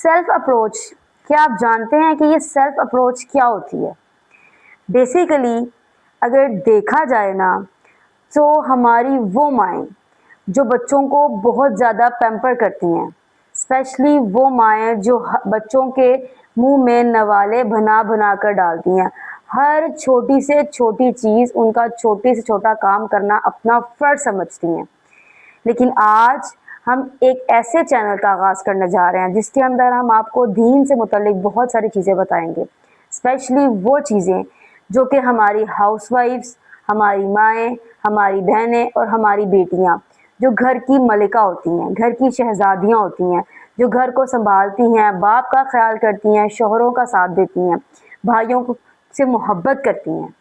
Self approach, क्या आप जानते हैं कि ये सेल्फ अप्रोच क्या होती है? बेसिकली अगर देखा जाए ना, तो हमारी वो माएँ जो बच्चों को बहुत ज़्यादा पैम्पर करती हैं, स्पेशली वो माएँ जो बच्चों के मुंह में नवाले बना बना कर डालती हैं। हर छोटी से छोटी चीज़, उनका छोटे से छोटा काम करना अपना फ़र्ज़ समझती हैं। लेकिन आज हम एक ऐसे चैनल का आगाज़ करने जा रहे हैं जिसके अंदर हम आपको दीन से मुतल्लिक बहुत सारी चीज़ें बताएंगे, स्पेशली वो चीज़ें जो कि हमारी हाउसवाइफ्स, हमारी माएँ, हमारी बहनें और हमारी बेटियाँ जो घर की मलिका होती हैं, घर की शहजादियाँ होती हैं, जो घर को संभालती हैं, बाप का ख्याल करती हैं, शौहरों का साथ देती हैं, से मोहब्बत करती हैं।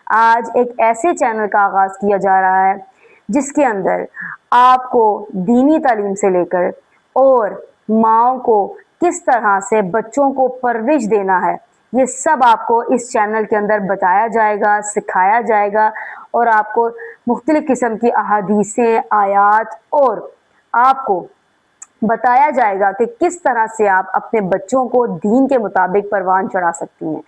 आज एक ऐसे चैनल का आगाज़ किया जा रहा है जिसके अंदर आपको दीनी तालीम से लेकर और माँओं को किस तरह से बच्चों को परवरिश देना है, ये सब आपको इस चैनल के अंदर बताया जाएगा, सिखाया जाएगा और आपको मुख्तलिफ़ किस्म की अहादीसें, आयात और आपको बताया जाएगा कि किस तरह से आप अपने बच्चों को दीन के मुताबिक परवान चढ़ा सकती हैं।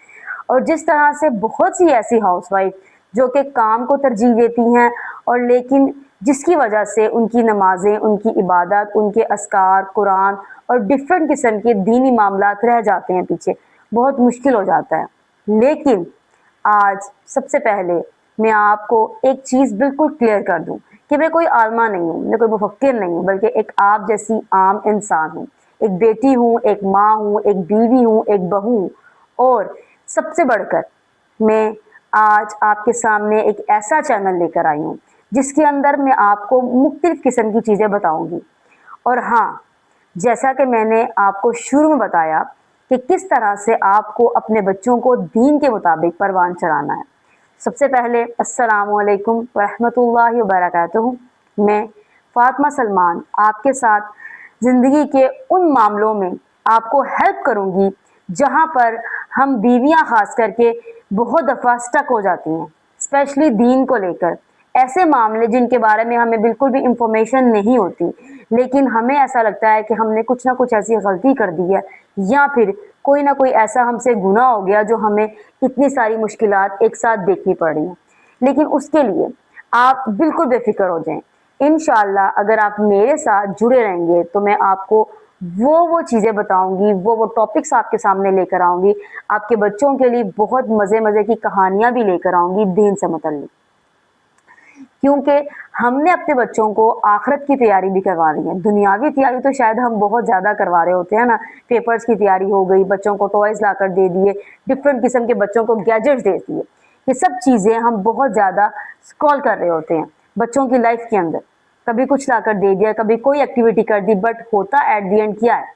और जिस तरह से बहुत सी ऐसी हाउसवाइफ जो कि काम को तरजीह देती हैं और लेकिन जिसकी वजह से उनकी नमाजें, उनकी इबादत, उनके अस्कार, कुरान और डिफरेंट किस्म के दीनी मामलात रह जाते हैं पीछे, बहुत मुश्किल हो जाता है। लेकिन आज सबसे पहले मैं आपको एक चीज़ बिल्कुल क्लियर कर दूं कि मैं कोई आलमा नहीं हूँ, मैं कोई मुफक्किर नहीं हूँ, बल्कि एक आप जैसी आम इंसान हूँ। एक बेटी हूँ, एक माँ हूँ, एक बीवी हूँ, एक बहू हूँ और सबसे बढ़कर मैं आज आपके सामने एक ऐसा चैनल लेकर आई हूँ जिसके अंदर मैं आपको मुख्तलिफ़ किस्म की चीज़ें बताऊँगी। और हाँ, जैसा कि मैंने आपको शुरू में बताया कि किस तरह से आपको अपने बच्चों को दीन के मुताबिक परवान चढ़ाना है। सबसे पहले अस्सलामु अलैकुम वरहमतुल्लाहि वबरकातुहू। मैं फ़ातिमा सलमान आपके साथ ज़िंदगी के उन मामलों में आपको हेल्प करूँगी जहाँ पर हम बीवियाँ ख़ास करके बहुत दफ़ा स्टक हो जाती हैं, स्पेशली दीन को लेकर। ऐसे मामले जिनके बारे में हमें बिल्कुल भी इंफॉर्मेशन नहीं होती, लेकिन हमें ऐसा लगता है कि हमने कुछ ना कुछ ऐसी गलती कर दी है या फिर कोई ना कोई ऐसा हमसे गुनाह हो गया जो हमें इतनी सारी मुश्किलात एक साथ देखनी पड़ रही हैं। लेकिन उसके लिए आप बिल्कुल बेफिक्र हो जाएं। इंशाअल्लाह अगर आप मेरे साथ जुड़े रहेंगे तो मैं आपको वो चीज़ें बताऊंगी, वो टॉपिक्स आपके सामने लेकर आऊंगी, आपके बच्चों के लिए बहुत मज़े मज़े की कहानियां भी लेकर आऊंगी दीन से मुतल्लिक। क्योंकि हमने अपने बच्चों को आखिरत की तैयारी भी करवा दी है। दुनियावी तैयारी तो शायद हम बहुत ज़्यादा करवा रहे होते हैं ना, पेपर्स की तैयारी हो गई, बच्चों को टॉयज़ ला कर दे दिए, डिफरेंट किस्म के बच्चों को गैजेट्स दे दिए। ये सब चीज़ें हम बहुत ज़्यादा स्क्रॉल कर रहे होते हैं बच्चों की लाइफ के अंदर। कभी कुछ ला कर दे दिया, कभी कोई एक्टिविटी कर दी, बट होता एट दी एंड क्या है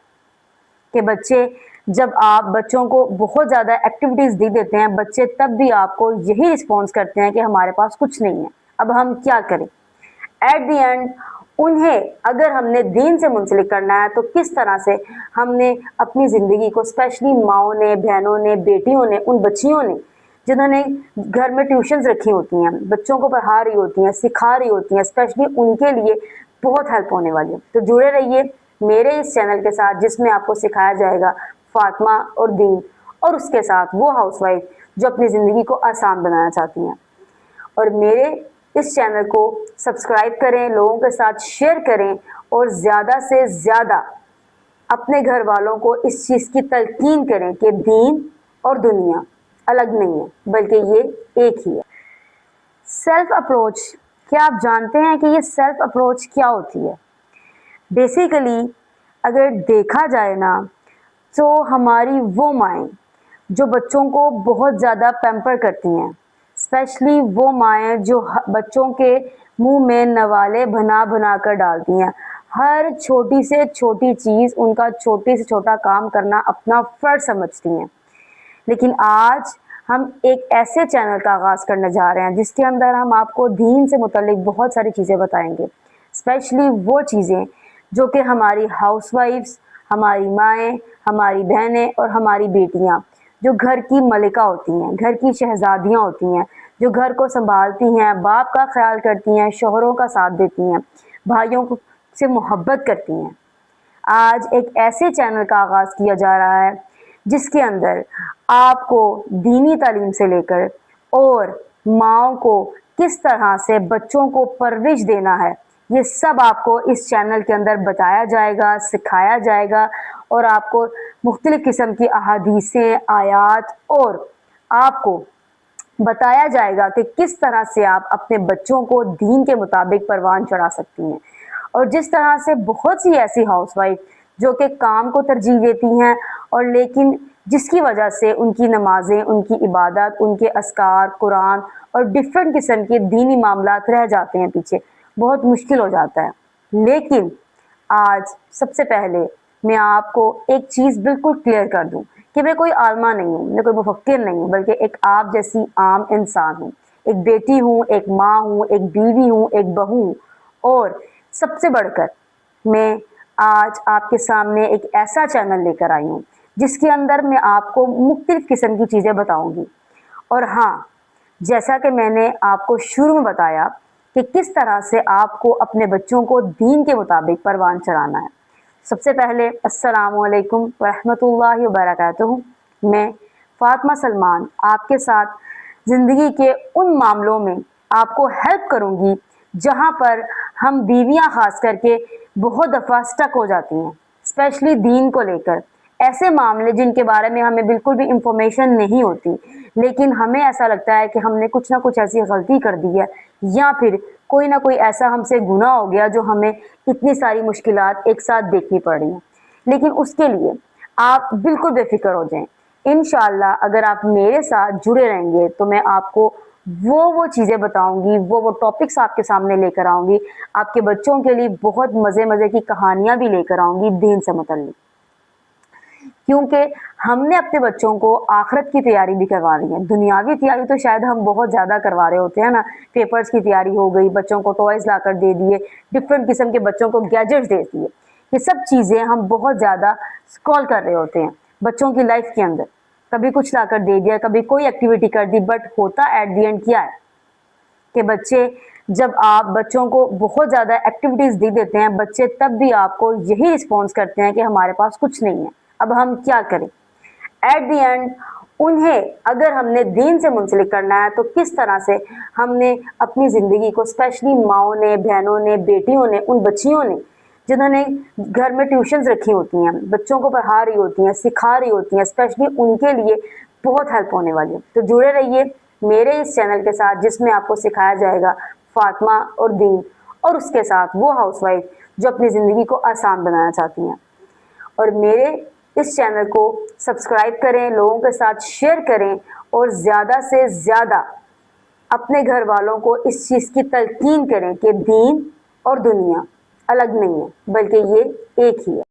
कि बच्चे, जब आप बच्चों को बहुत ज़्यादा एक्टिविटीज़ दे देते हैं, बच्चे तब भी आपको यही रिस्पॉन्स करते हैं कि हमारे पास कुछ नहीं है, अब हम क्या करें। एट दी एंड उन्हें अगर हमने दीन से मुंसलिक करना है तो किस तरह से हमने अपनी ज़िंदगी को, स्पेशली माओं ने, बहनों ने, बेटियों ने, उन बच्चियों ने जिन्होंने घर में ट्यूशन्स रखी होती हैं, बच्चों को पढ़ा रही होती हैं, सिखा रही होती हैं, स्पेशली उनके लिए बहुत हेल्प होने वाली है। तो जुड़े रहिए मेरे इस चैनल के साथ जिसमें आपको सिखाया जाएगा फातिमा और दीन, और उसके साथ वो हाउसवाइफ जो अपनी ज़िंदगी को आसान बनाना चाहती हैं। और मेरे इस चैनल को सब्सक्राइब करें, लोगों के साथ शेयर करें और ज़्यादा से ज़्यादा अपने घर वालों को इस चीज़ की तलकीन करें कि दीन और दुनिया अलग नहीं है, बल्कि ये एक ही है। सेल्फ अप्रोच, क्या आप जानते हैं कि ये सेल्फ अप्रोच क्या होती है? बेसिकली अगर देखा जाए ना, तो हमारी वो माएँ जो बच्चों को बहुत ज़्यादा पैम्पर करती हैं, स्पेशली वो माएँ जो बच्चों के मुंह में नवाले बना बना कर डालती हैं। हर छोटी से छोटी चीज़, उनका छोटे से छोटा काम करना अपना फ़र्ज़ समझती हैं। लेकिन आज हम एक ऐसे चैनल का आगाज़ करने जा रहे हैं जिसके अंदर हम आपको दीन से मुतल्लिक बहुत सारी चीज़ें बताएंगे, स्पेशली वो चीज़ें जो कि हमारी हाउसवाइफ्स, हमारी माएँ, हमारी बहनें और हमारी बेटियाँ जो घर की मलिका होती हैं, घर की शहजादियाँ होती हैं, जो घर को संभालती हैं, बाप का ख्याल करती हैं, शौहरों का साथ देती हैं, से मोहब्बत करती हैं। آج ایک ایسے چینل کا آغاز کیا جا رہا ہے جس کے اندر آپ کو دینی تعلیم سے لے کر اور ماؤں کو کس طرح سے بچوں کو پرورش دینا ہے، یہ سب آپ کو اس چینل کے اندر بتایا جائے گا، سکھایا جائے گا، اور آپ کو مختلف قسم کی احادیثیں، آیات، اور آپ کو بتایا جائے گا کہ کس طرح سے آپ اپنے بچوں کو دین کے مطابق پروان چڑھا سکتی ہیں۔ اور جس طرح سے بہت سی ایسی ہاؤس وائف جو کہ کام کو ترجیح دیتی ہیں، اور لیکن جس کی وجہ سے ان کی نمازیں، ان کی عبادت، ان کے اذکار، قرآن اور ڈفرینٹ قسم کے دینی معاملات رہ جاتے ہیں پیچھے، بہت مشکل ہو جاتا ہے۔ لیکن آج سب سے پہلے میں آپ کو ایک چیز بالکل کلیئر کر دوں کہ میں کوئی عالمہ نہیں ہوں، میں کوئی مفکر نہیں ہوں، بلکہ ایک آپ جیسی عام انسان ہوں، ایک بیٹی ہوں، ایک ماں ہوں، ایک بیوی ہوں، ایک بہو ہوں، اور سب سے بڑھ کر میں آج آپ کے سامنے ایک ایسا چینل لے کر آئی ہوں جس کے اندر میں آپ کو مختلف قسم کی چیزیں بتاؤں گی۔ اور ہاں، جیسا کہ میں نے آپ کو شروع میں بتایا کہ کس طرح سے آپ کو اپنے بچوں کو دین کے مطابق پروان چڑھانا ہے۔ سب سے پہلے السلام علیکم ورحمۃ اللہ وبرکاتہ۔ میں فاطمہ سلمان آپ کے ساتھ زندگی کے ان معاملوں میں آپ کو ہیلپ کروں گی جہاں پر ہم بیویاں خاص کر کے بہت دفعہ سٹک ہو جاتی ہیں، اسپیشلی دین کو لے کر۔ ایسے معاملے جن کے بارے میں ہمیں بالکل بھی انفارمیشن نہیں ہوتی، لیکن ہمیں ایسا لگتا ہے کہ ہم نے کچھ نہ کچھ ایسی غلطی کر دی ہے، یا پھر کوئی نہ کوئی ایسا ہم سے گناہ ہو گیا جو ہمیں اتنی ساری مشکلات ایک ساتھ دیکھنی پڑ رہی ہیں۔ لیکن اس کے لیے آپ بالکل بے فکر ہو جائیں، انشاءاللہ اگر آپ میرے ساتھ جڑے رہیں گے تو میں آپ کو وہ چیزیں بتاؤں گی، وہ ٹاپکس آپ کے سامنے لے کر آؤں گی، آپ کے بچوں کے لیے بہت مزے کی کہانیاں بھی لے کر آؤں گی دین سے متعلق، کیونکہ ہم نے اپنے بچوں کو آخرت کی تیاری بھی کروا رہی ہے۔ دنیاوی تیاری تو شاید ہم بہت زیادہ کروا رہے ہوتے ہیں نا، پیپرز کی تیاری ہو گئی، بچوں کو ٹوائز لا کر دے دیے، ڈفرینٹ قسم کے بچوں کو گیجٹس دے دیے، یہ سب چیزیں ہم بہت زیادہ اسکرول کر رہے ہوتے ہیں بچوں کی لائف کے اندر، کبھی کچھ لا کر دے دیا، کبھی کوئی ایکٹیویٹی کر دی، بٹ ہوتا ایٹ دی اینڈ کیا ہے کہ بچے، جب آپ بچوں کو بہت زیادہ ایکٹیویٹیز دے دیتے ہیں، بچے تب بھی آپ کو یہی رسپانس کرتے ہیں کہ ہمارے پاس کچھ نہیں ہے، اب ہم کیا کریں۔ ایٹ دی اینڈ انہیں اگر ہم نے دین سے منسلک کرنا ہے تو کس طرح سے ہم نے اپنی زندگی کو، اسپیشلی ماؤں نے، بہنوں نے، بیٹیوں نے، ان بچیوں نے جنہوں نے گھر میں ٹیوشنز رکھی ہوتی ہیں، بچوں کو پڑھا رہی ہوتی ہیں، سکھا رہی ہوتی ہیں، اسپیشلی ان کے لیے بہت ہیلپ ہونے والی ہے۔ تو جڑے رہیے میرے اس چینل کے ساتھ جس میں آپ کو سکھایا جائے گا فاطمہ اور دین، اور اس کے ساتھ وہ ہاؤس وائف جو اپنی زندگی کو آسان بنانا چاہتی ہیں۔ اور میرے اس چینل کو سبسکرائب کریں، لوگوں کے ساتھ شیئر کریں، اور زیادہ سے زیادہ اپنے گھر والوں کو اس چیز کی تلقین کریں کہ دین اور دنیا الگ نہیں ہے، بلکہ یہ ایک ہی ہے۔